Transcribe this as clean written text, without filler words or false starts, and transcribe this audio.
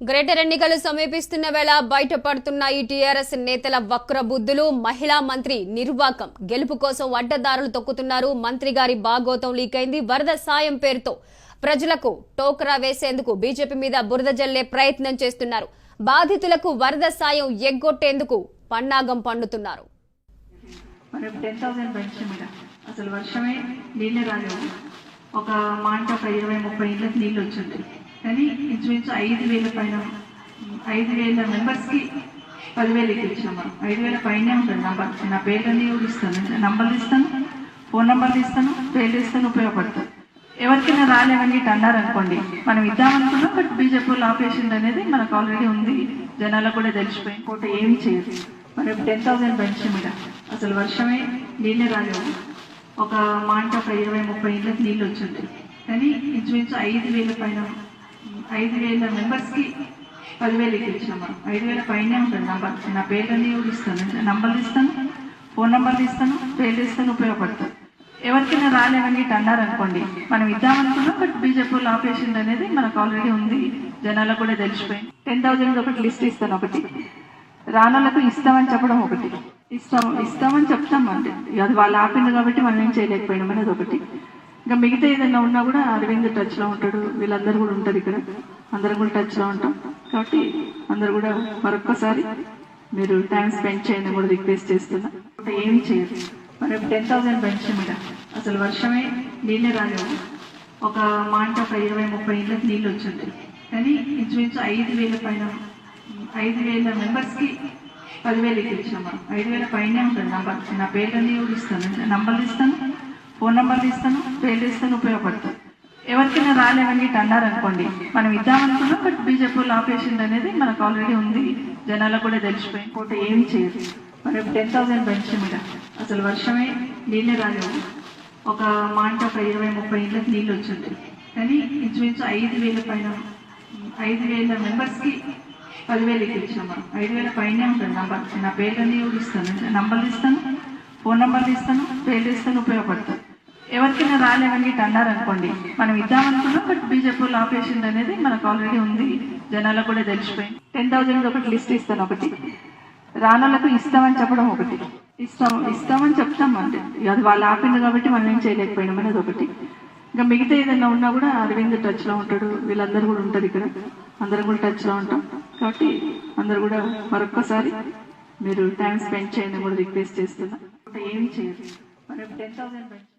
Greater ఎన్నికలు సమీపిస్తున్న వేళ బయటపడుతున్న ఈ టీఆర్ఎస్ నేతల వక్ర బుద్ధులు, మహిళా మంత్రి నిర్వాకం, గెలుపు కోసం అడ్డదారులు తొక్కుతున్నారు. మంత్రి గారి బాగోతం లీక్ అయింది. వరద సాయం పేరుతో ప్రజలకు టోకరా వేసేందుకు బీజేపీ మీద బురద జల్లే ప్రయత్నం చేస్తున్నారు. బాధితులకు వరద సాయం ఎగ్గొట్టేందుకు పన్నాగం పండుతున్నారు. అసలు వర్షమే నీళ్ళే రాలేవు. ఒక మాట 20-30 ఇళ్ళకి నీళ్ళు వచ్చింది. కానీ ఇంచుమించు 5,000 పైన 5,000 మెంబర్స్కి 10,000 ఇచ్చినాం. 5,000 పైనే ఉంటుంది. నా పేర్లన్నీ కూడా ఇస్తాను, నంబర్లు ఇస్తాను, ఫోన్ నంబర్లు ఇస్తాను, పేర్లు ఇస్తాను, ఉపయోగపడతాను. ఎవరికైనా రాలేవని అన్నారు అనుకోండి, మనం ఇద్దామనుకున్నాం. బట్ బీజేపీ వాళ్ళు ఆపేసింది అనేది మనకు ఆల్రెడీ ఉంది, జనాలకు కూడా తెలిసిపోయింది. ఇంకోటి ఏమి చేయదు. మరి 10,000 పెన్షన్ మీద అసలు వర్షమే నీళ్ళే రాలేవు. ఒక మాట 20-30 ఇళ్ళకి నీళ్ళు వచ్చింది. కానీ ఇంచుమించు 5,000 పైన 5,000 మెంబర్స్కి 10,000 ఇచ్చినాం. 5,000 పైనే ఉంటుంది. నా పేర్లన్నీ కూడా ఇస్తాను, నంబర్లు ఇస్తాను, ఫోన్ నంబర్లు ఇస్తాను, పేర్లు ఇస్తాను, ఉపయోగపడతాను. ఎవరికైనా రాలేవని అన్నారు అనుకోండి, మనం ఇద్దామనుకున్నాం. బట్ బీజేపీ వాళ్ళు ఆపేసింది అనేది మనకు ఆల్రెడీ ఉంది, జనాలకు కూడా తెలిసిపోయింది. 10,000 ఒకటి లిస్ట్ ఇస్తాను. ఒకటి రానోళ్ళకు ఇస్తామని చెప్పడం, ఒకటి ఇస్తామని చెప్తాం. అంటే అది వాళ్ళు ఆపింది కాబట్టి మనం ఏం చేయలేకపోయినాం అనేది ఒకటి. ఇంకా మిగతా ఏదైనా ఉన్నా కూడా అరవింద్ టచ్లో ఉంటాడు, వీళ్ళందరూ కూడా ఉంటారు ఇక్కడ, అందరం కూడా టచ్లో ఉంటాం. కాబట్టి అందరు కూడా మరొక్కసారి మీరు టైం స్పెండ్ చేయండి కూడా రిక్వెస్ట్ చేస్తున్నా. ఏమి చేయదు. మరి 10,000 పెన్షన్ మీద అసలు వర్షమే నీళ్ళే రాలేవు. ఒక మాట 20-30 ఇళ్ళకి నీళ్ళు వచ్చింది. కానీ ఇంచుమించు 5,000 పైన 5,000 మెంబర్స్కి 10,000 ఇచ్చినాం. 5,000 పైనే ఉంటుంది. నా పేర్లన్నీ కూడా ఇస్తాను, నంబర్లు ఇస్తాను, ఫోన్ నంబర్లు ఇస్తాను, పేర్లు ఇస్తాను, ఉపయోగపడతాను. ఎవరికైనా రాలేవని అన్నారు అనుకోండి, మనం ఇద్దామనుకున్నాం. బట్ బీజేపీ వాళ్ళు ఆపేసింది అనేది మనకు ఆల్రెడీ ఉంది, జనాలకు కూడా తెలిసిపోయింది. ఇంకోటి ఏమి చేయదు. మరి 10,000 పెన్షన్ మీద అసలు వర్షమే నీళ్ళే రాలేవు. ఒక మాట 20-30 ఇళ్ళకి నీళ్ళు వచ్చింది. కానీ ఇంచుమించు 5,000 పైన 5,000 మెంబర్స్కి 10,000 ఇచ్చినాం. 5,000 పైనే ఉంటుంది. నా పేర్లన్నీ కూడా ఇస్తాను, నంబర్లు ఇస్తాను, ఫోన్ నంబర్లు ఇస్తాను, పేర్లు ఇస్తాను, ఉపయోగపడతాను. ఎవరికైనా రాలేవని అన్నారు అనుకోండి, మనం ఇద్దామనుకున్నాం. బట్ బీజేపీ వాళ్ళు ఆపేసింది అనేది మనకు ఆల్రెడీ ఉంది, జనాలకు కూడా తెలిసిపోయింది. 10,000 ఒకటి లిస్ట్ ఇస్తాను. ఒకటి రానోళ్ళకు ఇస్తామని చెప్పడం, ఒకటి ఇస్తామని చెప్తాం. అంటే అది వాళ్ళు ఆపింది కాబట్టి మనం ఏం చేయలేకపోయినాం అనేది ఒకటి. ఇంకా మిగతా ఏదైనా ఉన్నా కూడా అరవింద్ టచ్లో ఉంటాడు, వీళ్ళందరూ కూడా ఉంటారు ఇక్కడ, అందరం కూడా టచ్లో ఉంటాం. కాబట్టి అందరు కూడా మరొక్కసారి మీరు టైం స్పెండ్ చేయండి కూడా రిక్వెస్ట్ చేస్తున్నా. ఏమి చేయదు. మరి 10,000